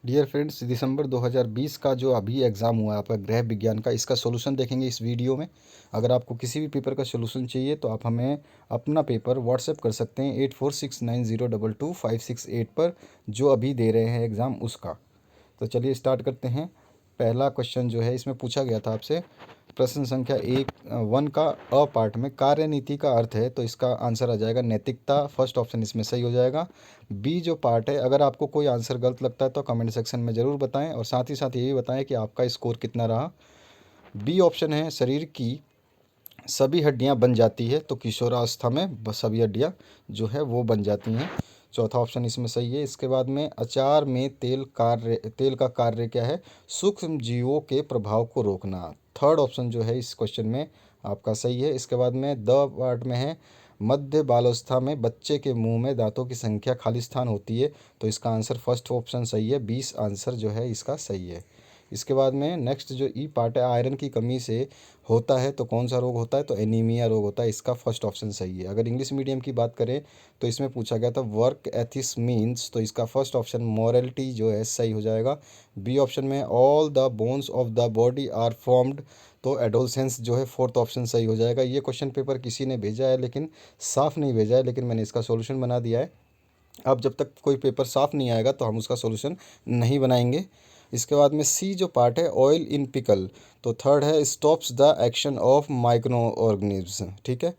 Dear friends, दिसंबर 2020 का जो अभी एग्ज़ाम हुआ है आपका गृह विज्ञान का, इसका सॉल्यूशन देखेंगे इस वीडियो में। अगर आपको किसी भी पेपर का सॉल्यूशन चाहिए तो आप हमें अपना पेपर व्हाट्सएप कर सकते हैं 8469022568 पर, जो अभी दे रहे हैं एग्ज़ाम उसका। तो चलिए स्टार्ट करते हैं। पहला क्वेश्चन जो है इसमें पूछा गया था आपसे, प्रश्न संख्या 1 का अ पार्ट में कार्यनीति का अर्थ है, तो इसका आंसर आ जाएगा नैतिकता। फर्स्ट ऑप्शन इसमें सही हो जाएगा। बी जो पार्ट है, अगर आपको कोई आंसर गलत लगता है तो कमेंट सेक्शन में ज़रूर बताएं, और साथ ही साथ ये भी बताएं कि आपका स्कोर कितना रहा। बी ऑप्शन है शरीर की सभी हड्डियां बन जाती है, तो किशोरावस्था में सभी हड्डियां जो है वो बन जाती हैं। चौथा ऑप्शन इसमें सही है। इसके बाद में अचार में तेल का कार्य क्या है? सूक्ष्म जीवों के प्रभाव को रोकना। थर्ड ऑप्शन जो है इस क्वेश्चन में आपका सही है। इसके बाद में द पार्ट में है मध्य बालावस्था में बच्चे के मुंह में दांतों की संख्या खाली स्थान होती है, तो इसका आंसर फर्स्ट ऑप्शन सही है। 20 आंसर जो है इसका सही है। इसके बाद में नेक्स्ट जो ई पार्ट है, आयरन की कमी से होता है तो कौन सा रोग होता है? तो एनीमिया रोग होता है। इसका फर्स्ट ऑप्शन सही है। अगर इंग्लिश मीडियम की बात करें तो इसमें पूछा गया था वर्क एथिक्स मीन्स, तो इसका फर्स्ट ऑप्शन मॉरलिटी जो है सही हो जाएगा। बी ऑप्शन में all the bones of the body are formed, तो एडोलसेंस जो है फोर्थ ऑप्शन सही हो जाएगा। ये क्वेश्चन पेपर किसी ने भेजा है लेकिन साफ नहीं भेजा है, लेकिन मैंने इसका सॉल्यूशन बना दिया है। अब जब तक कोई पेपर साफ नहीं आएगा तो हम उसका सॉल्यूशन नहीं बनाएंगे। इसके बाद में सी जो पार्ट है ऑयल इन पिकल, तो थर्ड है stops the action of micro organism, ठीक है।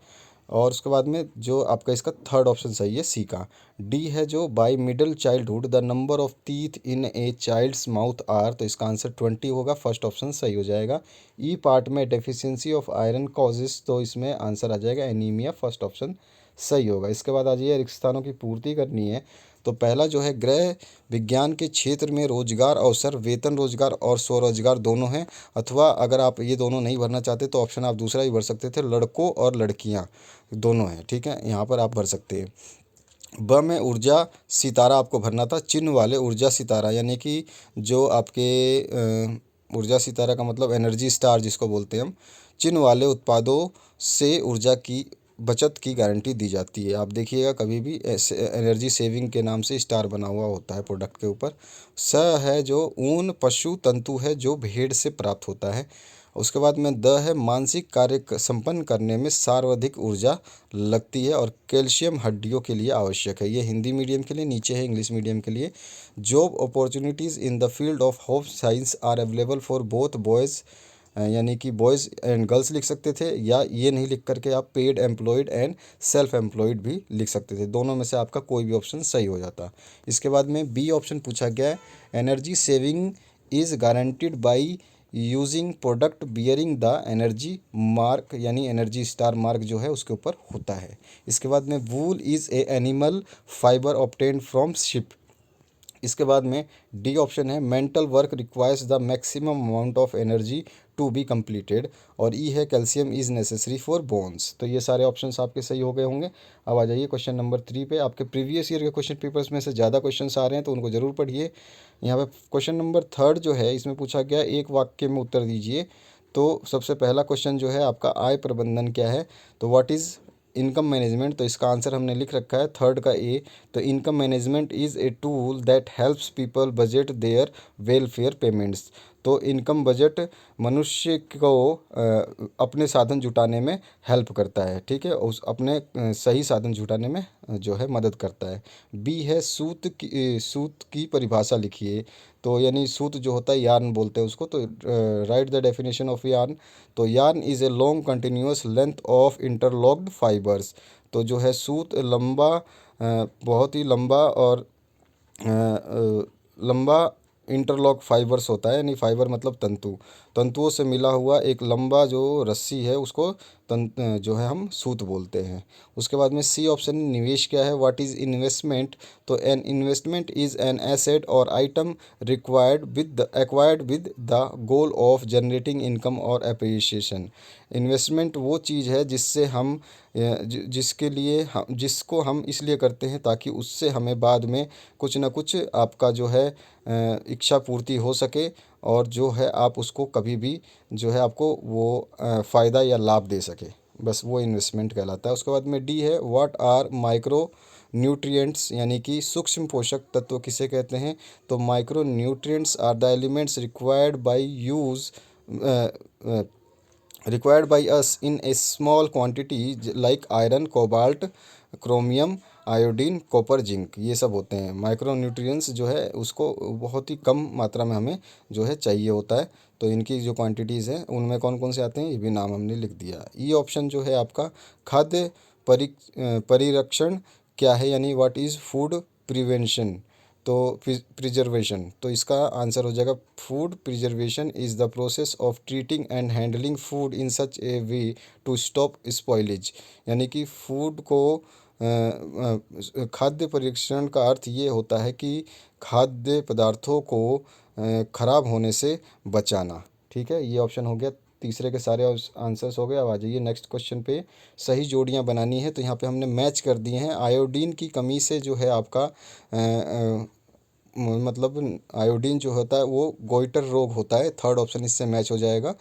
और उसके बाद में जो आपका इसका थर्ड ऑप्शन सही है सी का। डी है जो by middle childhood the number of teeth in a child's mouth are, तो इसका आंसर 20 होगा। फर्स्ट ऑप्शन सही हो जाएगा। ई पार्ट में डेफिशिएंसी ऑफ आयरन कॉजेस, तो इसमें आंसर आ जाएगा एनीमिया। फर्स्ट ऑप्शन सही होगा। इसके बाद आ जाइए रिक्त स्थानों की पूर्ति करनी है, तो पहला जो है गृह विज्ञान के क्षेत्र में रोजगार अवसर वेतन रोजगार और स्वरोजगार दोनों हैं, अथवा अगर आप ये दोनों नहीं भरना चाहते तो ऑप्शन आप दूसरा ही भर सकते थे, लड़कों और लड़कियां दोनों हैं, ठीक है, यहाँ पर आप भर सकते हैं। ब में ऊर्जा सितारा आपको भरना था, चिन्ह वाले ऊर्जा सितारा, यानी कि जो आपके ऊर्जा सितारा का मतलब एनर्जी स्टार जिसको बोलते हैं हम, चिन्ह वाले उत्पादों से ऊर्जा की बचत की गारंटी दी जाती है। आप देखिएगा कभी भी ऐसे एनर्जी सेविंग के नाम से स्टार बना हुआ होता है प्रोडक्ट के ऊपर। स है जो ऊन पशु तंतु है जो भेड़ से प्राप्त होता है। उसके बाद में द है मानसिक कार्य संपन्न करने में सर्वाधिक ऊर्जा लगती है, और कैल्शियम हड्डियों के लिए आवश्यक है। ये हिंदी मीडियम के लिए, नीचे है इंग्लिश मीडियम के लिए। Job opportunities in the field of home science are available for both boys, यानी कि बॉयज़ एंड गर्ल्स लिख सकते थे, या ये नहीं लिख करके आप paid employed and self employed भी लिख सकते थे। दोनों में से आपका कोई भी ऑप्शन सही हो जाता। इसके बाद में बी ऑप्शन पूछा गया है energy saving is guaranteed by using product bearing the energy mark, यानी एनर्जी स्टार मार्क जो है उसके ऊपर होता है। इसके बाद में wool is a animal fibre obtained from sheep. इसके बाद में डी ऑप्शन है mental work requires the maximum amount of energy to be completed, और ई है calcium is necessary for bones. तो ये सारे ऑप्शंस आपके सही हो गए होंगे। अब आ जाइए क्वेश्चन नंबर 3 पे। आपके प्रीवियस ईयर के क्वेश्चन पेपर्स में से ज़्यादा क्वेश्चंस आ रहे हैं तो उनको ज़रूर पढ़िए। यहाँ पे क्वेश्चन नंबर 3 जो है इसमें पूछा गया एक वाक्य में उत्तर दीजिए। तो सबसे पहला क्वेश्चन जो है आपका आय प्रबंधन क्या है? तो व्हाट इज़ इनकम मैनेजमेंट, तो इसका आंसर हमने लिख रखा है थर्ड का ए। तो income management is a tool that helps people budget their welfare payments. तो इनकम बजट मनुष्य को अपने साधन जुटाने में हेल्प करता है, ठीक है, उस अपने सही साधन जुटाने में जो है मदद करता है। बी है सूत की परिभाषा लिखिए। तो यानी सूत जो होता है यार्न बोलते हैं उसको, तो write the definition of yarn. तो yarn is a long continuous length of interlocked fibres. तो जो है सूत लंबा, बहुत ही लंबा और लंबा इंटरलॉक फाइबर्स होता है, यानी फाइबर मतलब तंतु, तंतुओं से मिला हुआ एक लंबा जो रस्सी है उसको जो है हम सूत बोलते हैं। उसके बाद में सी ऑप्शन निवेश क्या है? What is investment? तो an investment is an asset और item acquired with the goal of generating income और अप्रिसिएशन। इन्वेस्टमेंट वो चीज़ है जिससे हम जिसके लिए हम जिसको हम इसलिए करते हैं ताकि उससे हमें बाद में कुछ ना कुछ आपका जो है इच्छा पूर्ति हो सके, और जो है आप उसको कभी भी जो है आपको वो फ़ायदा या लाभ दे सके, बस वो इन्वेस्टमेंट कहलाता है। उसके बाद में डी है व्हाट आर माइक्रो न्यूट्रिएंट्स यानी कि सूक्ष्म पोषक तत्व किसे कहते हैं? तो micro nutrients are the elements required by us in a small quantity like iron, cobalt, chromium, iodine, copper, zinc, ये सब होते हैं माइक्रो न्यूट्रिएंट्स जो है उसको बहुत ही कम मात्रा में हमें जो है चाहिए होता है। तो इनकी जो क्वांटिटीज़ हैं उनमें कौन कौन से आते हैं ये भी नाम हमने लिख दिया। ई ऑप्शन जो है आपका खाद्य परिरक्षण क्या है, यानी व्हाट इज़ फूड प्रिवेंशन, तो प्रिजर्वेशन, तो इसका आंसर हो जाएगा food preservation is the process of treating and handling food in such a way to stop spoilage, यानी कि फूड को खाद्य परीक्षण का अर्थ ये होता है कि खाद्य पदार्थों को खराब होने से बचाना। ठीक है, ये ऑप्शन हो गया। तीसरे के सारे आंसर्स हो गए। अब आ जाइए नेक्स्ट क्वेश्चन पे। सही जोड़ियां बनानी है तो यहाँ पे हमने मैच कर दिए हैं। आयोडीन की कमी से जो है आपका मतलब आयोडीन जो होता है वो गोइटर रोग होता है, थर्ड ऑप्शन इससे मैच हो जाएगा।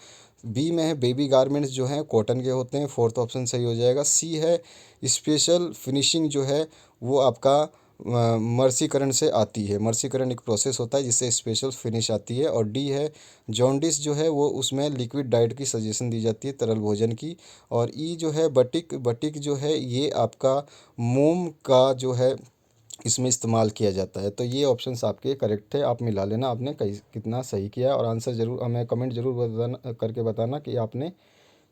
बी में है बेबी गारमेंट्स जो हैं कॉटन के होते हैं, फोर्थ ऑप्शन सही हो जाएगा। सी है स्पेशल फिनिशिंग जो है वो आपका मर्सीकरण से आती है, मर्सीकरण एक प्रोसेस होता है जिससे स्पेशल फिनिश आती है। और डी है जॉन्डिस जो है वो उसमें लिक्विड डाइट की सजेशन दी जाती है, तरल भोजन की। और ई जो है बटिक, बटिक जो है ये आपका मोम का जो है इसमें इस्तेमाल किया जाता है। तो ये ऑप्शंस आपके करेक्ट थे, आप मिला लेना आपने कई कितना सही किया है। और आंसर ज़रूर हमें कमेंट ज़रूर बताना करके बताना कि आपने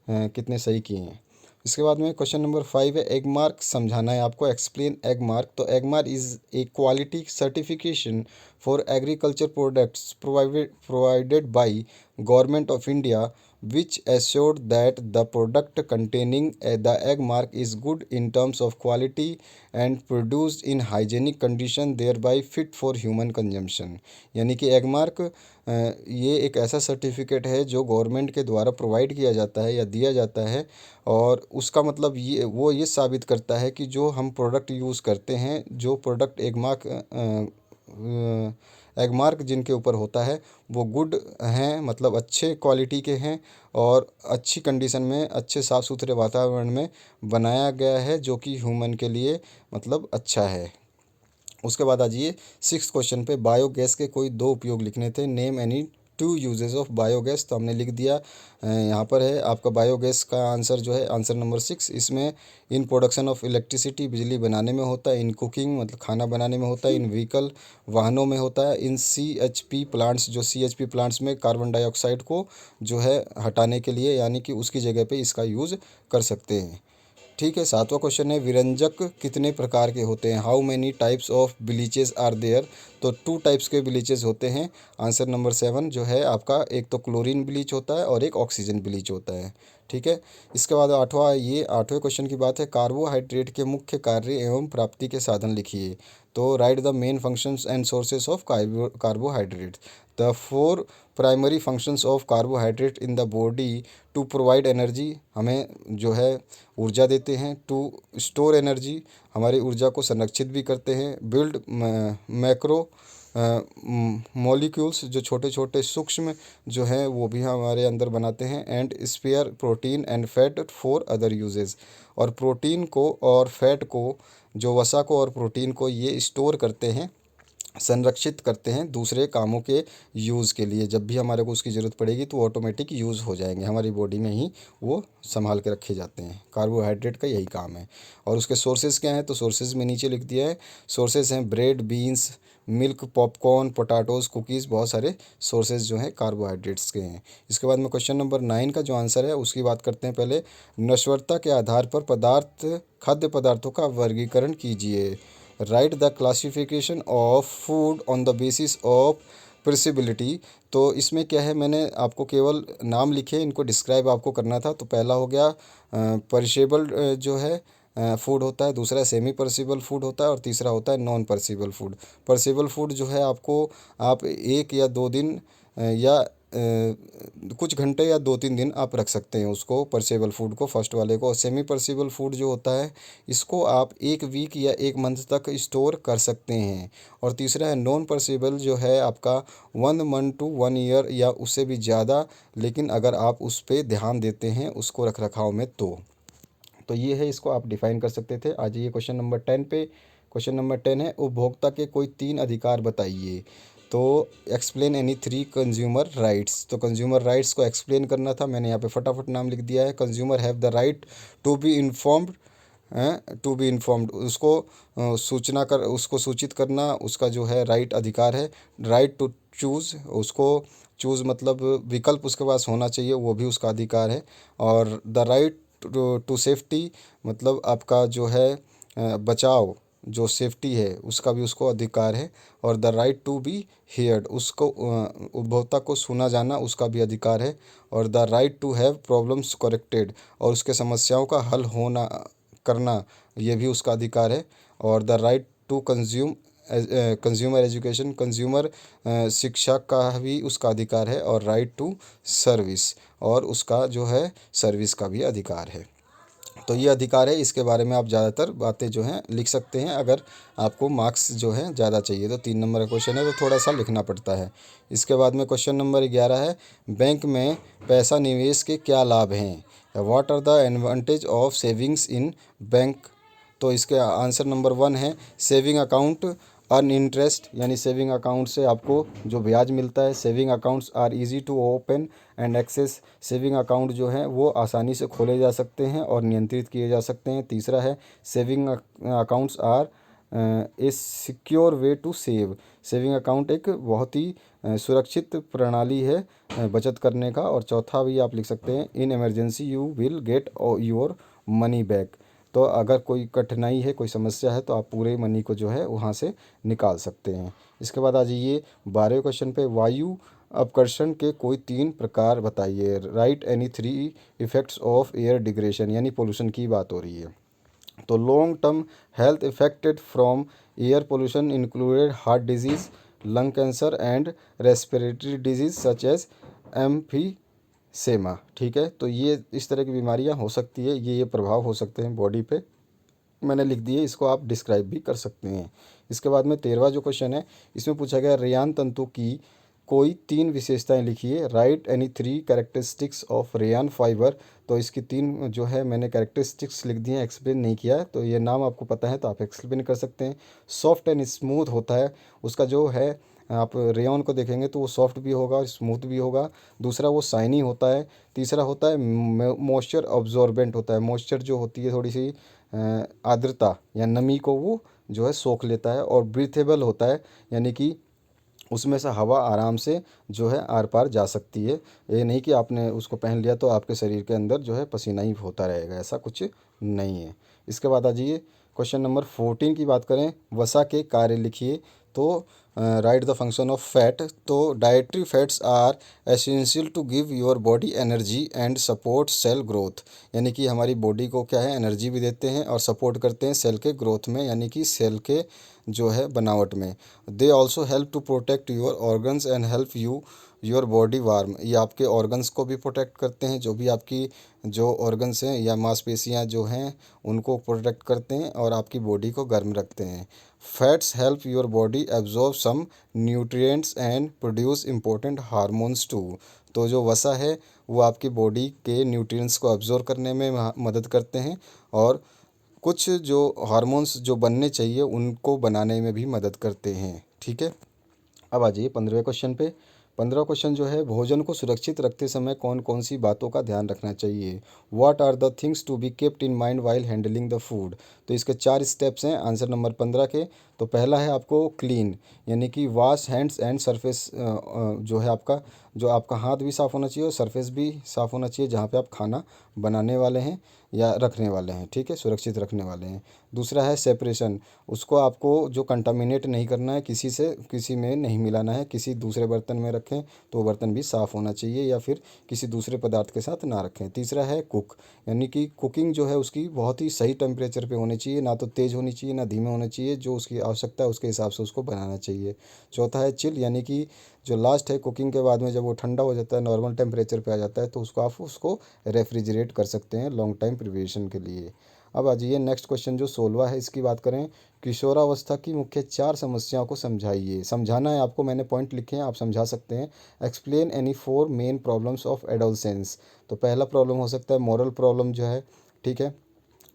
कितने सही किए हैं। इसके बाद में क्वेश्चन नंबर 5 है एग मार्क समझाना है आपको। Explain ag mark. तो ag mark is a quality certification for agriculture products provided by government of India which assured that the product containing the egg mark is good in terms of quality and produced in hygienic condition thereby fit for human consumption। यानी कि egg mark ये एक ऐसा certificate है जो government के द्वारा provide किया जाता है या दिया जाता है, और उसका मतलब ये साबित करता है कि जो हम प्रोडक्ट यूज़ करते हैं, जो प्रोडक्ट एग मार्क जिनके ऊपर होता है वो गुड हैं, मतलब अच्छे क्वालिटी के हैं और अच्छी कंडीशन में अच्छे साफ़ सुथरे वातावरण में बनाया गया है जो कि ह्यूमन के लिए मतलब अच्छा है। उसके बाद आ जाइए 6 क्वेश्चन पे। बायोगैस के कोई दो उपयोग लिखने थे। Name any two uses of biogas, तो हमने लिख दिया। यहाँ पर है आपका बायोगैस का आंसर जो है आंसर नंबर 6। इसमें इन प्रोडक्शन ऑफ इलेक्ट्रिसिटी बिजली बनाने में होता है, इन कुकिंग मतलब खाना बनाने में होता है, इन व्हीकल वाहनों में होता है, इन CHP प्लांट्स जो CHP प्लांट्स में कार्बन डाइऑक्साइड को जो है हटाने के लिए यानी कि उसकी जगह पे इसका यूज़ कर सकते हैं। ठीक है, 7वां क्वेश्चन है विरंजक कितने प्रकार के होते हैं? How many types of bleaches are there? तो 2 टाइप्स के ब्लीचेस होते हैं। आंसर नंबर 7 जो है आपका एक तो क्लोरीन ब्लीच होता है और एक ऑक्सीजन ब्लीच होता है। ठीक है, इसके बाद 8वें क्वेश्चन की बात है। कार्बोहाइड्रेट के मुख्य कार्य एवं प्राप्ति के साधन लिखिए। तो write the main functions and sources of carbohydrate. The 4 primary functions of carbohydrate in the body to provide energy, हमें जो है ऊर्जा देते हैं। टू स्टोर एनर्जी, हमारी ऊर्जा को संरक्षित भी करते हैं। बिल्ड मैक्रो मॉलिक्यूल्स, जो छोटे छोटे सूक्ष्म जो हैं वो भी हमारे अंदर बनाते हैं। And spare protein and fat for other uses, और प्रोटीन को और फैट को, जो वसा को और प्रोटीन को ये स्टोर करते हैं, संरक्षित करते हैं दूसरे कामों के यूज़ के लिए। जब भी हमारे को उसकी ज़रूरत पड़ेगी तो ऑटोमेटिक यूज़ हो जाएंगे, हमारी बॉडी में ही वो संभाल के रखे जाते हैं। कार्बोहाइड्रेट का यही काम है। और उसके सोर्सेज क्या हैं? तो सोर्सेज में नीचे लिख दिया है। सोर्सेज हैं bread, beans, milk, popcorn, potatoes, cookies, बहुत सारे सोर्सेज जो हैं कार्बोहाइड्रेट्स के हैं। इसके बाद में क्वेश्चन नंबर 9 का जो आंसर है उसकी बात करते हैं। पहले नश्वरता के आधार पर खाद्य पदार्थों का वर्गीकरण कीजिए। Write the classification of food on the basis of perishability. तो इसमें क्या है, मैंने आपको केवल नाम लिखे, इनको डिस्क्राइब आपको करना था। तो पहला हो गया परशेबल जो है फूड होता है, दूसरा सेमी परसिबल फूड होता है और तीसरा होता है non Percival food. Percival food जो है आपको आप 1 या 2 दिन या कुछ घंटे या 2-3 दिन आप रख सकते हैं उसको, परसेबल फूड को, फर्स्ट वाले को। सेमी परसेबल फूड जो होता है इसको आप 1 वीक या 1 मंथ तक स्टोर कर सकते हैं। और तीसरा है नॉन परसेबल जो है आपका 1 मंथ टू 1 ईयर या उससे भी ज़्यादा, लेकिन अगर आप उस पर ध्यान देते हैं उसको रख रखाव में तो ये है, इसको आप डिफ़ाइन कर सकते थे। आ जाइए क्वेश्चन नंबर 10 पे। क्वेश्चन नंबर 10 है उपभोक्ता के कोई 3 अधिकार बताइए। तो एक्सप्लेन एनी 3 कंज्यूमर राइट्स। तो कंज्यूमर राइट्स को एक्सप्लेन करना था, मैंने यहाँ पे फटाफट नाम लिख दिया है। Consumer have the right to be informed, to be informed, उसको सूचना कर, उसको सूचित करना उसका जो है राइट अधिकार है। राइट टू चूज़, उसको चूज़ मतलब विकल्प उसके पास होना चाहिए, वो भी उसका अधिकार है। और द राइट टू सेफ्टी मतलब आपका जो है बचाव, जो सेफ्टी है उसका भी उसको अधिकार है। और the right to be heard, उसको उपभोक्ता को सुना जाना उसका भी अधिकार है। और the right to have problems corrected, और उसके समस्याओं का हल होना करना ये भी उसका अधिकार है। और the right to consumer education, consumer शिक्षा का भी उसका अधिकार है। और राइट टू सर्विस, और उसका जो है सर्विस का भी अधिकार है। तो ये अधिकार है, इसके बारे में आप ज़्यादातर बातें जो हैं लिख सकते हैं। अगर आपको मार्क्स जो है ज़्यादा चाहिए तो 3 नंबर का क्वेश्चन है तो थोड़ा सा लिखना पड़ता है। इसके बाद में क्वेश्चन नंबर 11 है बैंक में पैसा निवेश के क्या लाभ हैं। What are the advantage of savings in bank. तो इसके आंसर नंबर 1 है सेविंग अकाउंट अर्न इंटरेस्ट, यानी सेविंग अकाउंट से आपको जो ब्याज मिलता है। Saving accounts are easy to open and access, saving account जो हैं वो आसानी से खोले जा सकते हैं और नियंत्रित किए जा सकते हैं। तीसरा है saving accounts are a secure way to save, saving account एक बहुत ही सुरक्षित प्रणाली है बचत करने का। और चौथा भी आप लिख सकते हैं in emergency you will get your money back. तो अगर कोई कठिनाई है, कोई समस्या है, तो आप पूरे मनी को जो है वहाँ से निकाल सकते हैं। इसके बाद आ जाइए 12वें क्वेश्चन पे वायु अपकर्षण के कोई 3 प्रकार बताइए। Write any 3 effects of air degradation, यानी पोल्यूशन की बात हो रही है। तो long term health effected from air pollution included heart diseases, lung cancer and respiratory diseases such as emphysema. ठीक है, तो ये इस तरह की बीमारियां हो सकती है, ये प्रभाव हो सकते हैं बॉडी पे, मैंने लिख दिए, इसको आप डिस्क्राइब भी कर सकते हैं। इसके बाद में 13वां जो क्वेश्चन है इसमें पूछा गया रेयान तंतु की कोई 3 विशेषताएं लिखिए। Write any 3 characteristics of rayon fibre. तो इसकी 3 जो है मैंने कैरेक्टरिस्टिक्स लिख दिए हैं, एक्सप्लेन नहीं किया है, तो ये नाम आपको पता है तो आप एक्सप्लेन कर सकते हैं। सॉफ्ट एंड स्मूथ होता है, उसका जो है आप रेयॉन को देखेंगे तो वो सॉफ्ट भी होगा और स्मूथ भी होगा। दूसरा वो शाइनी होता है। तीसरा होता है मॉइस्चर अब्जॉर्बेंट होता है, मॉइस्चर जो होती है थोड़ी सी आर्द्रता या नमी को वो जो है सोख लेता है। और ब्रीथेबल होता है, यानी कि उसमें से हवा आराम से जो है आर पार जा सकती है। ये नहीं कि आपने उसको पहन लिया तो आपके शरीर के अंदर जो है पसीना ही होता रहेगा, ऐसा कुछ नहीं है। इसके बाद आ जाइए क्वेश्चन नंबर 14 की बात करें, वसा के कार्य लिखिए। तो write the function of fat. तो dietary fats are essential to give your body energy and support cell growth, यानी कि हमारी बॉडी को क्या है एनर्जी भी देते हैं और सपोर्ट करते हैं सेल के ग्रोथ में, यानी कि सेल के जो है बनावट में। They also help to protect your organs and help your body warm, ये आपके ऑर्गन्स को भी प्रोटेक्ट करते हैं, जो भी आपकी जो ऑर्गन्स हैं या मांसपेशियां जो हैं उनको प्रोटेक्ट करते हैं और आपकी बॉडी को गर्म रखते हैं। Fats help your body absorb some nutrients and produce important hormones too. तो जो वसा है वो आपकी बॉडी के न्यूट्रिएंट्स को एब्जॉर्ब करने में मदद करते हैं और कुछ जो हार्मोन्स जो बनने चाहिए उनको बनाने में भी मदद करते हैं। ठीक है, अब आ जाइए 15वें क्वेश्चन पे। 15वां क्वेश्चन जो है भोजन को सुरक्षित रखते समय कौन कौन सी बातों का ध्यान रखना चाहिए। What are the things to be kept in mind while handling the food. तो इसके 4 स्टेप्स हैं आंसर नंबर 15 के। तो पहला है आपको क्लीन, यानी कि वॉश हैंड्स एंड सरफेस, जो है आपका जो आपका हाथ भी साफ़ होना चाहिए और सरफेस भी साफ़ होना चाहिए जहाँ पे आप खाना बनाने वाले हैं या रखने वाले हैं। ठीक है, सुरक्षित रखने वाले हैं। दूसरा है सेपरेशन, उसको आपको जो कंटामिनेट नहीं करना है, किसी से किसी में नहीं मिलाना है, किसी दूसरे बर्तन में रखें तो वो बर्तन भी साफ़ होना चाहिए या फिर किसी दूसरे पदार्थ के साथ ना रखें। तीसरा है कुक, यानी कि कुकिंग जो है उसकी बहुत ही सही टेम्परेचर पे होनी चाहिए, ना तो तेज़ होनी चाहिए ना धीमे होना चाहिए, जो उसकी आवश्यकता है उसके हिसाब से उसको बनाना चाहिए। चौथा है चिल, यानी कि जो लास्ट है कुकिंग के बाद में जब वो ठंडा हो जाता है नॉर्मल टेम्परेचर पे आ जाता है तो उसको आप उसको रेफ्रिजरेट कर सकते हैं लॉन्ग टाइम प्रिपरेशन के लिए। अब आ जाइए नेक्स्ट क्वेश्चन जो 16वां है इसकी बात करें, किशोरावस्था की मुख्य 4 समस्याओं को समझाइए। समझाना है आपको, मैंने पॉइंट लिखे हैं, आप समझा सकते हैं। Explain any 4 main problems of adolescence. तो पहला प्रॉब्लम हो सकता है मॉरल प्रॉब्लम जो है, ठीक है,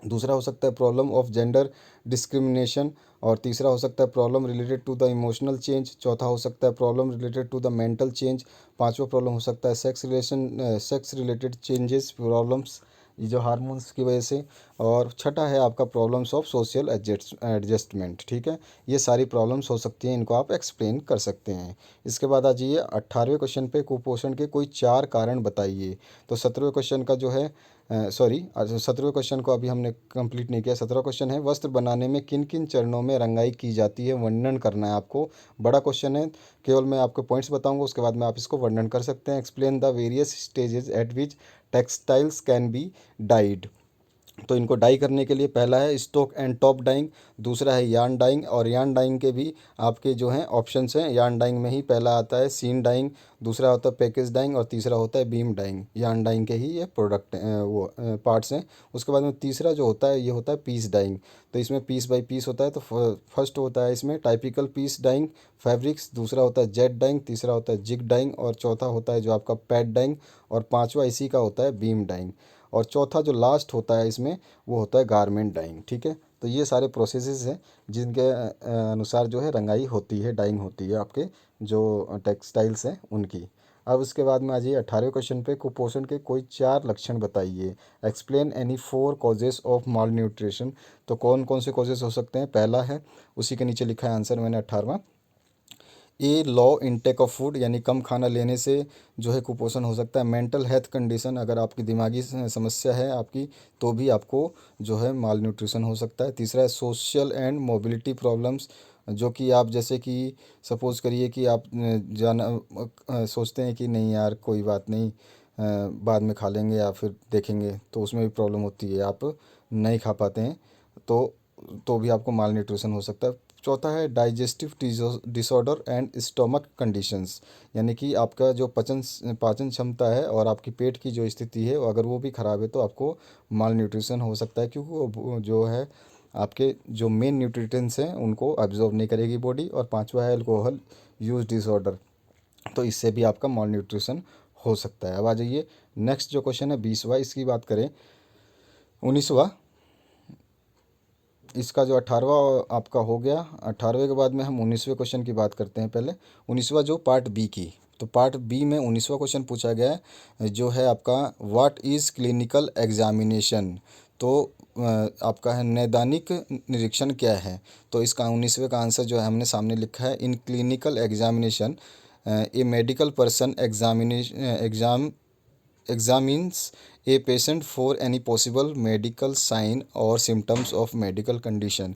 दूसरा हो सकता है प्रॉब्लम ऑफ जेंडर डिस्क्रिमिनेशन, और तीसरा हो सकता है problem related to the emotional change, चौथा हो सकता है problem related to the mental change, पांचवा प्रॉब्लम हो सकता है सेक्स रिलेटेड चेंजेस प्रॉब्लम्स, ये जो हार्मोन्स की वजह से, और छठा है आपका प्रॉब्लम्स ऑफ सोशल एडजस्टमेंट। ठीक है, ये सारी प्रॉब्लम्स हो सकती हैं, इनको आप एक्सप्लेन कर सकते हैं। इसके बाद आ जाइए 18वें क्वेश्चन पे, कुपोषण के कोई चार कारण बताइए। तो 17वें क्वेश्चन का जो है सॉरी, 17वें क्वेश्चन को अभी हमने कंप्लीट नहीं किया। 17वां क्वेश्चन है वस्त्र बनाने में किन किन चरणों में रंगाई की जाती है, वर्णन करना है आपको। बड़ा क्वेश्चन है, केवल मैं आपको पॉइंट्स बताऊंगा, उसके बाद में आप इसको वर्णन कर सकते हैं। Explain the various stages eight which textiles can be died. तो इनको डाई करने के लिए पहला है स्टोक एंड टॉप डाइंग, दूसरा है यार्न डाइंग, और यार्न डाइंग के भी आपके जो हैं ऑप्शंस हैं। यार्न डाइंग में ही पहला आता है सीन डाइंग, दूसरा होता है पैकेज डाइंग, और तीसरा होता है बीम डाइंग। यार्न डाइंग के ही ये प्रोडक्ट वो पार्ट्स हैं। उसके बाद में तीसरा जो होता है ये होता है पीस डाइंग। तो इसमें पीस बाय पीस होता है। तो फर्स्ट होता है इसमें टाइपिकल पीस डाइंग फैब्रिक्स, दूसरा होता है जेट डाइंग, तीसरा होता है जिग डाइंग, और चौथा होता है जो आपका पैड डाइंग, और पांचवा इसी का होता है बीम डाइंग, और चौथा जो लास्ट होता है इसमें वो होता है गारमेंट डाइंग। ठीक है, तो ये सारे प्रोसेसेस हैं जिनके अनुसार जो है रंगाई होती है, डाइंग होती है आपके जो टेक्सटाइल्स हैं उनकी। अब उसके बाद में आ जाइए 18वें क्वेश्चन पे, कुपोषण के कोई चार लक्षण बताइए। Explain any four causes of mall nutrition. तो कौन कौन से कॉजेस हो सकते हैं, पहला है उसी के नीचे लिखा है आंसर मैंने 18वां, ए लो इनटेक ऑफ फूड, यानी कम खाना लेने से जो है कुपोषण हो सकता है। मेंटल हेल्थ कंडीशन, अगर आपकी दिमागी समस्या है आपकी तो भी आपको जो है माल न्यूट्रिशन हो सकता है। तीसरा है सोशल एंड मोबिलिटी प्रॉब्लम्स, जो कि आप जैसे कि सपोज़ करिए कि आप जाना सोचते हैं कि नहीं यार कोई बात नहीं, बाद में खा लेंगे या फिर देखेंगे, तो उसमें भी प्रॉब्लम होती है, आप नहीं खा पाते हैं, तो भी आपको माल न्यूट्रिशन हो सकता है। चौथा है digestive disorder and stomach conditions, यानी कि आपका जो पाचन क्षमता है और आपकी पेट की जो स्थिति है अगर वो भी ख़राब है तो आपको माल न्यूट्रिशन हो सकता है, क्योंकि वो जो है आपके जो मेन न्यूट्रिएंट्स हैं उनको अब्जॉर्ब नहीं करेगी बॉडी। और पांचवा है अल्कोहल यूज डिसऑर्डर, तो इससे भी आपका माल न्यूट्रिशन हो सकता है। अब आ जाइए नेक्स्ट जो क्वेश्चन है 20वां, इसकी बात करें 19वां, इसका जो 18वां आपका हो गया। 18वें के बाद में हम 19वें क्वेश्चन की बात करते हैं। पहले 19वां जो पार्ट बी की, तो पार्ट बी में 19वां क्वेश्चन पूछा गया है जो है आपका व्हाट इज़ क्लिनिकल एग्जामिनेशन। तो आपका है नैदानिक निरीक्षण क्या है। तो इसका 19वें का आंसर जो है हमने सामने लिखा है, in clinical examination A medical person exam examines a patient for any possible medical sign or symptoms of medical condition।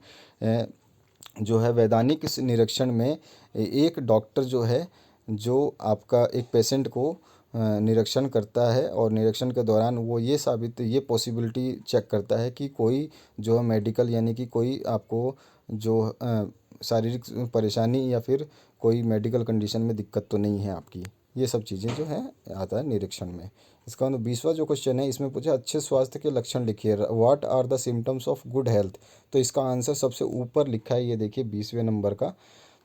जो है वैधानिक इस निरीक्षण में एक डॉक्टर जो है जो आपका एक पेशेंट को निरीक्षण करता है, और निरीक्षण के दौरान वो ये पॉसिबिलिटी चेक करता है कि कोई जो है मेडिकल यानी कि कोई आपको जो शारीरिक परेशानी या फिर कोई मेडिकल कंडीशन में दिक्कत तो नहीं है आपकी। ये सब चीज़ें जो है आता है निरीक्षण में। इसका मतलब 20वां जो क्वेश्चन है इसमें पूछा अच्छे स्वास्थ्य के लक्षण लिखिए, what are the symptoms of good health. तो इसका आंसर सबसे ऊपर लिखा है, ये देखिए 20वें नंबर का।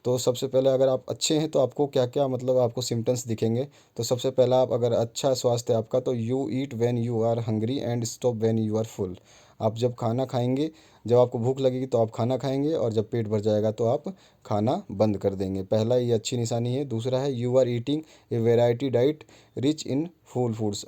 तो सबसे पहले अगर आप अच्छे हैं तो आपको क्या क्या मतलब आपको सिम्टम्स दिखेंगे। तो सबसे पहला आप अगर अच्छा स्वास्थ्य है आपका, तो you eat when you are hungry and stop when you are full. आप जब खाना खाएंगे, जब आपको भूख लगेगी तो आप खाना खाएंगे, और जब पेट भर जाएगा तो आप खाना बंद कर देंगे। पहला ये अच्छी निशानी है। दूसरा है you are eating a variety diet rich in full foods,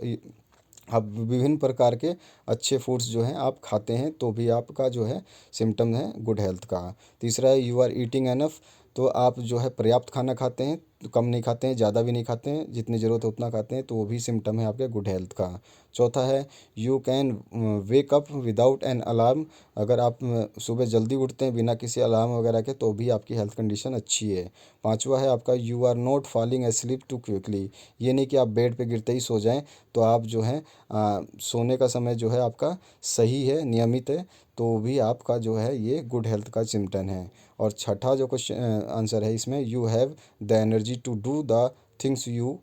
आप विभिन्न प्रकार के अच्छे फूड्स जो हैं आप खाते हैं, तो भी आपका जो है सिम्टम है गुड हेल्थ का। तीसरा है यू आर ईटिंग एनफ, तो आप जो है पर्याप्त खाना खाते हैं, तो कम नहीं खाते हैं, ज़्यादा भी नहीं खाते हैं, जितनी ज़रूरत है उतना खाते हैं, तो वो भी सिम्टम है आपके गुड हेल्थ का। चौथा है you can wake up without an alarm, अगर आप सुबह जल्दी उठते हैं बिना किसी अलार्म वगैरह के तो भी आपकी हेल्थ कंडीशन अच्छी है। पांचवा है आपका you are not falling asleep too quickly, ये नहीं कि आप बेड पे गिरते ही सो जाएं, तो आप जो है सोने का समय जो है आपका सही है, नियमित है, तो भी आपका जो है ये गुड हेल्थ का सिम्टम है। और छठा जो क्वेश्चन आंसर है इसमें, you have the energy to do the things you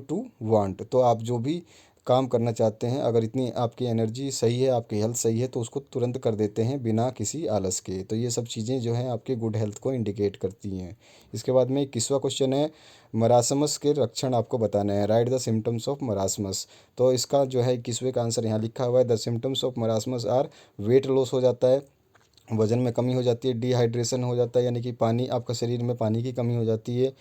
to want, तो आप जो भी काम करना चाहते हैं, अगर इतनी आपकी एनर्जी सही है, आपकी हेल्थ सही है, तो उसको तुरंत कर देते हैं बिना किसी आलस के। तो ये सब चीज़ें जो हैं आपके गुड हेल्थ को इंडिकेट करती हैं। इसके बाद में 21वां क्वेश्चन है, मरासमस के लक्षण आपको बताना है। Right the symptoms of marasmus. तो इसका जो है 21वें का आंसर यहाँ लिखा हुआ है, the symptoms of marasmus are, weight loss हो जाता है, वज़न में कमी हो जाती है, डिहाइड्रेशन हो जाता है यानी कि पानी, आपका शरीर में पानी की कमी हो जाती है,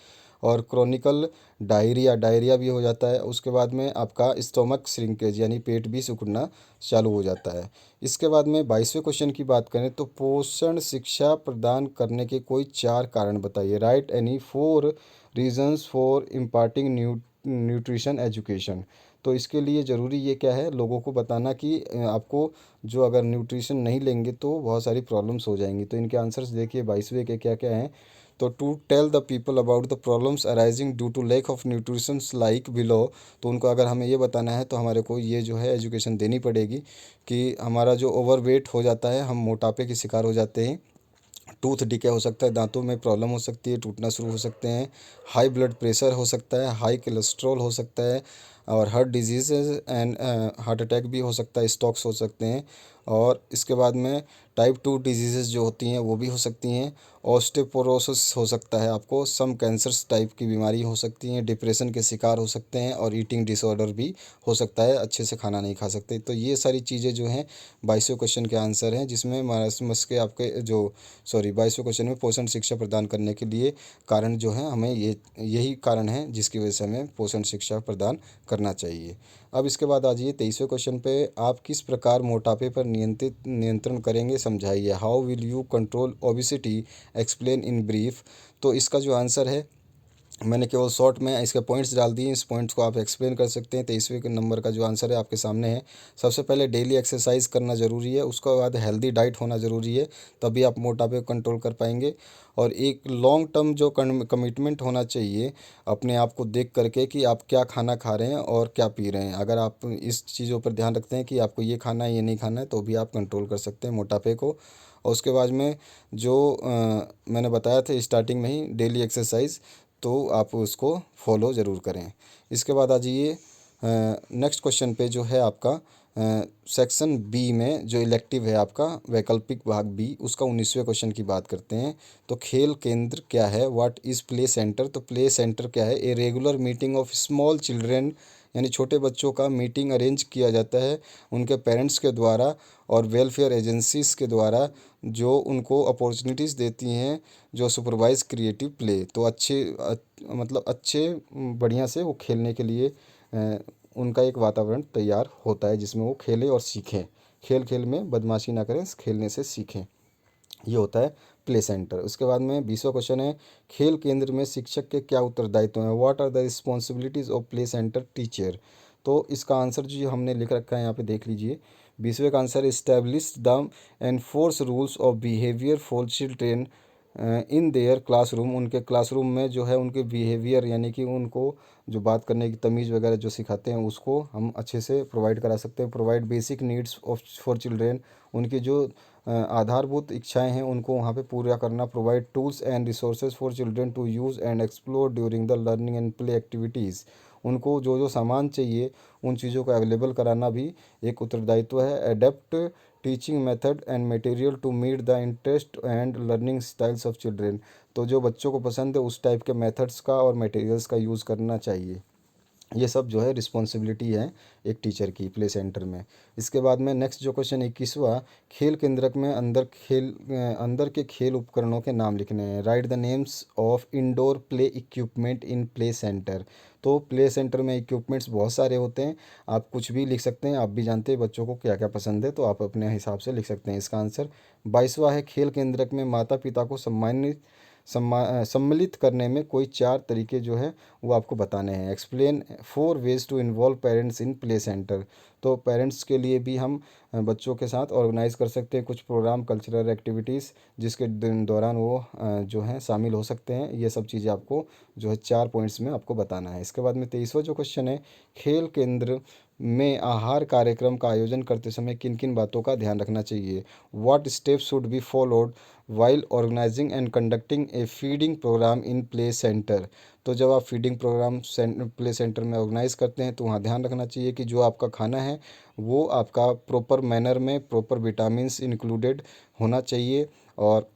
और क्रॉनिकल डायरिया, डायरिया भी हो जाता है। उसके बाद में आपका स्टोमक श्रिंकेज यानी पेट भी सिकुड़ना चालू हो जाता है। इसके बाद में 22वें क्वेश्चन की बात करें तो पोषण शिक्षा प्रदान करने के कोई 4 कारण बताइए। Write any 4 reasons for imparting nutrition education. तो इसके लिए ज़रूरी ये क्या है, लोगों को बताना कि आपको जो अगर न्यूट्रिशन नहीं लेंगे तो बहुत सारी प्रॉब्लम्स हो जाएंगी। तो इनके आंसर्स देखिए 22वें के क्या क्या हैं। तो to tell the people about the problems arising due to lack of nutritions like below. तो उनको अगर हमें ये बताना है तो हमारे को ये जो है एजुकेशन देनी पड़ेगी कि हमारा जो ओवरवेट हो जाता है, हम मोटापे के शिकार हो जाते हैं, टूथ डिके हो सकता है, दांतों में प्रॉब्लम हो सकती है, टूटना शुरू हो सकते हैं, हाई ब्लड प्रेशर हो सकता है, हाई कोलेस्ट्रॉल हो सकता है, और heart disease and heart attack भी हो सकता है, स्ट्रोक्स हो सकते हैं, और इसके बाद में टाइप 2 डिजीज़ जो होती हैं वो भी हो सकती हैं, ऑस्टियोपोरोसिस हो सकता है, आपको सम कैंसर्स टाइप की बीमारी हो सकती हैं, डिप्रेशन के शिकार हो सकते हैं, और ईटिंग डिसऑर्डर भी हो सकता है, अच्छे से खाना नहीं खा सकते। तो ये सारी चीज़ें जो हैं 22वें क्वेश्चन के आंसर हैं, जिसमें मारसमस के आपके जो 22वें क्वेश्चन में पोषण शिक्षा प्रदान करने के लिए कारण जो है, हमें यही कारण है जिसकी वजह से हमें पोषण शिक्षा प्रदान करना चाहिए। अब इसके बाद आ जाइए 23वें क्वेश्चन पे, आप किस प्रकार मोटापे पर नियंत्रण करेंगे, समझाइए। How will you control obesity, explain in brief. तो इसका जो आंसर है, मैंने केवल शॉर्ट में इसके पॉइंट्स डाल दिए, इस पॉइंट्स को आप एक्सप्लेन कर सकते हैं। 23वें के नंबर का जो आंसर है आपके सामने है। सबसे पहले डेली एक्सरसाइज करना ज़रूरी है, उसके बाद हेल्दी डाइट होना ज़रूरी है, तभी आप मोटापे को कंट्रोल कर पाएंगे। और एक लॉन्ग टर्म जो कमिटमेंट होना चाहिए अपने आप को देख करके कि आप क्या खाना खा रहे हैं और क्या पी रहे हैं। अगर आप इस चीज़ों पर ध्यान रखते हैं कि आपको ये खाना है ये नहीं खाना है, तो भी आप कंट्रोल कर सकते हैं मोटापे को। और उसके बाद में जो मैंने बताया था स्टार्टिंग में ही, डेली एक्सरसाइज, तो आप उसको फॉलो ज़रूर करें। इसके बाद आ जाइए नेक्स्ट क्वेश्चन पे, जो है आपका सेक्शन बी में जो इलेक्टिव है आपका वैकल्पिक भाग बी, उसका 19वें क्वेश्चन की बात करते हैं। तो खेल केंद्र क्या है, व्हाट इज़ प्ले सेंटर। तो प्ले सेंटर क्या है, a regular meeting of small children, यानी छोटे बच्चों का मीटिंग अरेंज किया जाता है उनके पेरेंट्स के द्वारा और वेलफेयर एजेंसीज के द्वारा, जो उनको अपॉर्चुनिटीज़ देती हैं, जो सुपरवाइज क्रिएटिव प्ले। तो मतलब अच्छे बढ़िया से वो खेलने के लिए उनका एक वातावरण तैयार होता है जिसमें वो खेलें और सीखें। खेल खेल में बदमाशी ना करें, खेलने से सीखें। ये होता है प्ले सेंटर। उसके बाद में 20वां क्वेश्चन है, खेल केंद्र में शिक्षक के क्या उत्तरदायित्व हैं। What are the responsibilities of play centre teacher. तो इसका आंसर जो हमने लिख रखा है यहाँ पे देख लीजिए। 20वें का answer, establish the enforce rules of behaviour for children in their classroom. उनके क्लासरूम में जो है उनके बिहेवियर यानी कि उनको जो बात करने की तमीज़ वगैरह जो सिखाते हैं उसको हम अच्छे से प्रोवाइड करा सकते हैं। Provide basic needs of for children, उनकी जो आधारभूत इच्छाएं हैं उनको वहाँ पे पूरा करना। Provide tools and resources for children to use and explore during the learning and play activities. उनको जो जो सामान चाहिए उन चीज़ों को अवेलेबल कराना भी एक उत्तरदायित्व है। Adapt teaching method and material to meet the interest and learning styles of children. तो जो बच्चों को पसंद है उस टाइप के मेथड्स का और मटेरियल्स का यूज़ करना चाहिए। ये सब जो है रिस्पॉन्सिबिलिटी है एक टीचर की प्ले सेंटर में। इसके बाद में नेक्स्ट जो क्वेश्चन 21वां, खेल केंद्रक में अंदर के खेल उपकरणों के नाम लिखने हैं। Right the names of indoor play equipment in play centre. तो प्ले सेंटर में इक्विपमेंट्स बहुत सारे होते हैं, आप कुछ भी लिख सकते हैं, आप भी जानते हैं बच्चों को क्या क्या पसंद है, तो आप अपने हिसाब से लिख सकते हैं। इसका आंसर 22वां है, खेल केंद्रक में माता पिता को सम्मिलित करने में कोई 4 तरीके जो है वो आपको बताने हैं। Explain 4 ways to involve parents in play centre. तो पेरेंट्स के लिए भी हम बच्चों के साथ ऑर्गेनाइज कर सकते हैं कुछ प्रोग्राम, कल्चरल एक्टिविटीज़, जिसके दौरान वो जो हैं शामिल हो सकते हैं। ये सब चीज़ें आपको जो है 4 पॉइंट्स में आपको बताना है। इसके बाद में 23वां जो क्वेश्चन है, खेल केंद्र में आहार कार्यक्रम का आयोजन करते समय किन किन बातों का ध्यान रखना चाहिए? What steps should be followed while organising and conducting a feeding programme in play centre? तो जब आप फीडिंग प्रोग्राम प्ले सेंटर में ऑर्गेनाइज करते हैं तो वहाँ ध्यान रखना चाहिए कि जो आपका खाना है वो आपका प्रॉपर मैनर में प्रॉपर विटामिन्स इंक्लूडेड होना चाहिए, और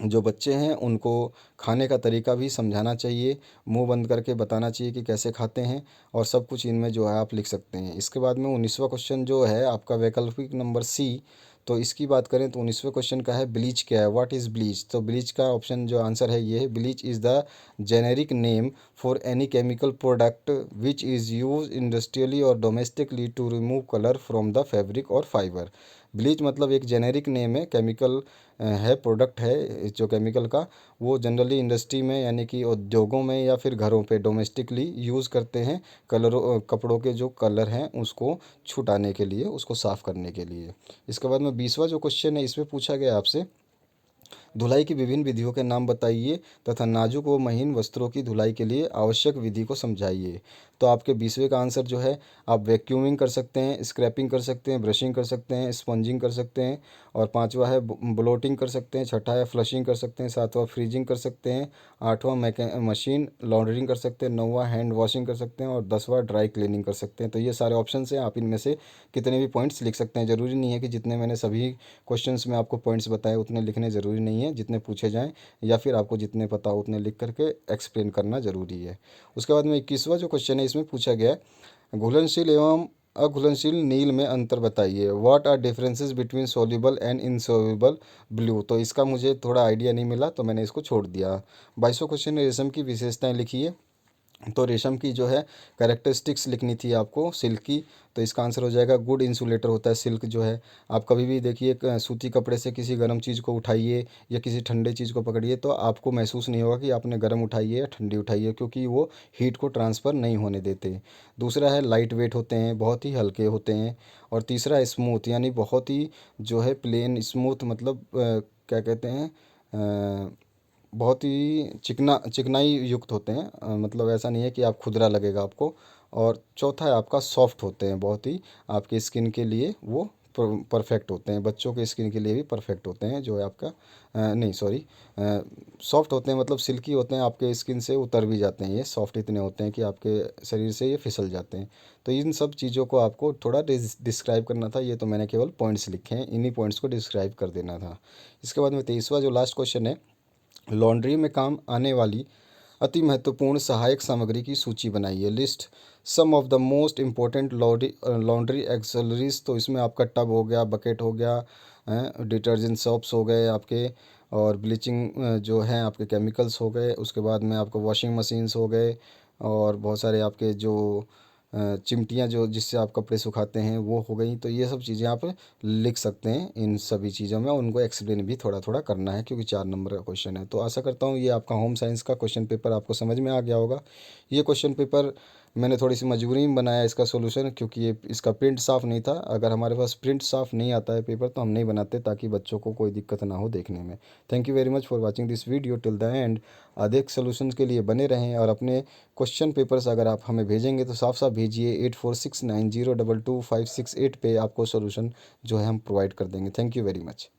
जो बच्चे हैं उनको खाने का तरीका भी समझाना चाहिए, मुंह बंद करके बताना चाहिए कि कैसे खाते हैं, और सब कुछ इनमें जो है आप लिख सकते हैं। इसके बाद में 19वां क्वेश्चन जो है आपका वैकल्पिक नंबर सी, तो इसकी बात करें तो 19वें क्वेश्चन का है ब्लीच क्या है, व्हाट इज़ ब्लीच? तो ब्लीच का ऑप्शन जो आंसर है ये है, bleach is the generic name for any chemical product which is use industrially और domestically to remove colour from the fabric और फाइबर। ब्लीच मतलब एक जेनेरिक नेम है, केमिकल है, प्रोडक्ट है जो केमिकल का, वो जनरली इंडस्ट्री में यानी कि उद्योगों में या फिर घरों पे डोमेस्टिकली यूज़ करते हैं कलरों कपड़ों के जो कलर हैं उसको छुटाने के लिए, उसको साफ़ करने के लिए। इसके बाद में 20वां जो क्वेश्चन है इसमें पूछा गया आपसे, धुलाई की विभिन्न विधियों के नाम बताइए तथा नाजुक व महीन वस्त्रों की धुलाई के लिए आवश्यक विधि को समझाइए। तो आपके 20वें का आंसर जो है, आप वैक्यूमिंग कर सकते हैं, स्क्रैपिंग कर सकते हैं, ब्रशिंग कर सकते हैं, स्पंजिंग कर सकते हैं, और 5वां है ब्लोटिंग कर सकते हैं, 6ठा है फ्लशिंग कर सकते हैं, 7वां फ्रीजिंग कर सकते हैं, 8वां मशीन लॉन्ड्रिंग कर सकते हैं, 9वां हैंड वॉशिंग कर सकते हैं, और 10वां ड्राई क्लीनिंग कर सकते हैं। तो ये सारे ऑप्शन हैं, आप इनमें से कितने भी पॉइंट्स लिख सकते हैं। ज़रूरी नहीं है कि जितने मैंने सभी क्वेश्चंस में आपको पॉइंट्स बताए उतने लिखने ज़रूरी नहीं है, जितने पूछे जाएँ या फिर आपको जितने पता हो उतने लिख करके एक्सप्लेन करना ज़रूरी है। उसके बाद में 21वां जो क्वेश्चन है इसमें पूछा गया है, घुलनशील एवं अघुलनशील नील में अंतर बताइए। What are differences between soluble and insoluble blue? तो इसका मुझे थोड़ा आइडिया नहीं मिला तो मैंने इसको छोड़ दिया। 22वां क्वेश्चन है, रेशम की विशेषताएं लिखिए। तो रेशम की जो है कैरेक्टरिस्टिक्स लिखनी थी आपको सिल्क की, तो इसका आंसर हो जाएगा गुड इंसुलेटर होता है सिल्क जो है। आप कभी भी देखिए सूती कपड़े से किसी गर्म चीज़ को उठाइए या किसी ठंडे चीज़ को पकड़िए तो आपको महसूस नहीं होगा कि आपने गर्म उठाई है या ठंडी उठाई है, क्योंकि वो हीट को ट्रांसफ़र नहीं होने देते। दूसरा है लाइट वेट होते हैं, बहुत ही हल्के होते हैं। और तीसरा है स्मूथ, यानी बहुत ही जो है प्लेन स्मूथ, मतलब क्या कहते हैं, बहुत ही चिकनाई युक्त होते हैं, मतलब ऐसा नहीं है कि आप खुरदरा लगेगा आपको। और चौथा है आपका सॉफ्ट होते हैं, बहुत ही आपके स्किन के लिए वो परफेक्ट होते हैं, बच्चों के स्किन के लिए भी परफेक्ट होते हैं जो है आपका नहीं सॉरी, सॉफ्ट होते हैं मतलब सिल्की होते हैं, आपके स्किन से उतर भी जाते हैं, ये सॉफ्ट इतने होते हैं कि आपके शरीर से ये फिसल जाते हैं। तो इन सब चीज़ों को आपको थोड़ा डिस्क्राइब करना था, ये तो मैंने केवल पॉइंट्स लिखे हैं, इन्हीं पॉइंट्स को डिस्क्राइब कर देना था। इसके बाद में 23वां जो लास्ट क्वेश्चन है, लॉन्ड्री में काम आने वाली अति महत्वपूर्ण सहायक सामग्री की सूची बनाइए। List some of the most important laundry accessories. तो इसमें आपका टब हो गया, बकेट हो गया, डिटर्जेंट सोप्स हो गए आपके, और ब्लीचिंग जो हैं आपके केमिकल्स हो गए, उसके बाद में आपको वॉशिंग मशीन्स हो गए, और बहुत सारे आपके जो चिमटियाँ जो जिससे आप कपड़े सुखाते हैं वो हो गई। तो ये सब चीज़ें आप लिख सकते हैं इन सभी चीज़ों में, उनको एक्सप्लेन भी थोड़ा थोड़ा करना है क्योंकि 4 नंबर का क्वेश्चन है। तो आशा करता हूँ ये आपका होम साइंस का क्वेश्चन पेपर आपको समझ में आ गया होगा। ये क्वेश्चन पेपर मैंने थोड़ी सी मजबूरी में बनाया इसका सोल्यूशन, क्योंकि ये इसका प्रिंट साफ़ नहीं था। अगर हमारे पास प्रिंट साफ़ नहीं आता है पेपर तो हम नहीं बनाते, ताकि बच्चों को कोई दिक्कत ना हो देखने में। Thank you very much for watching this video till the end. अधिक सोल्यूशंस के लिए बने रहें, और अपने क्वेश्चन पेपर्स अगर आप हमें भेजेंगे तो साफ साफ भेजिए, 8469022568 पे आपको सोल्यूशन जो है हम प्रोवाइड कर देंगे। Thank you very much.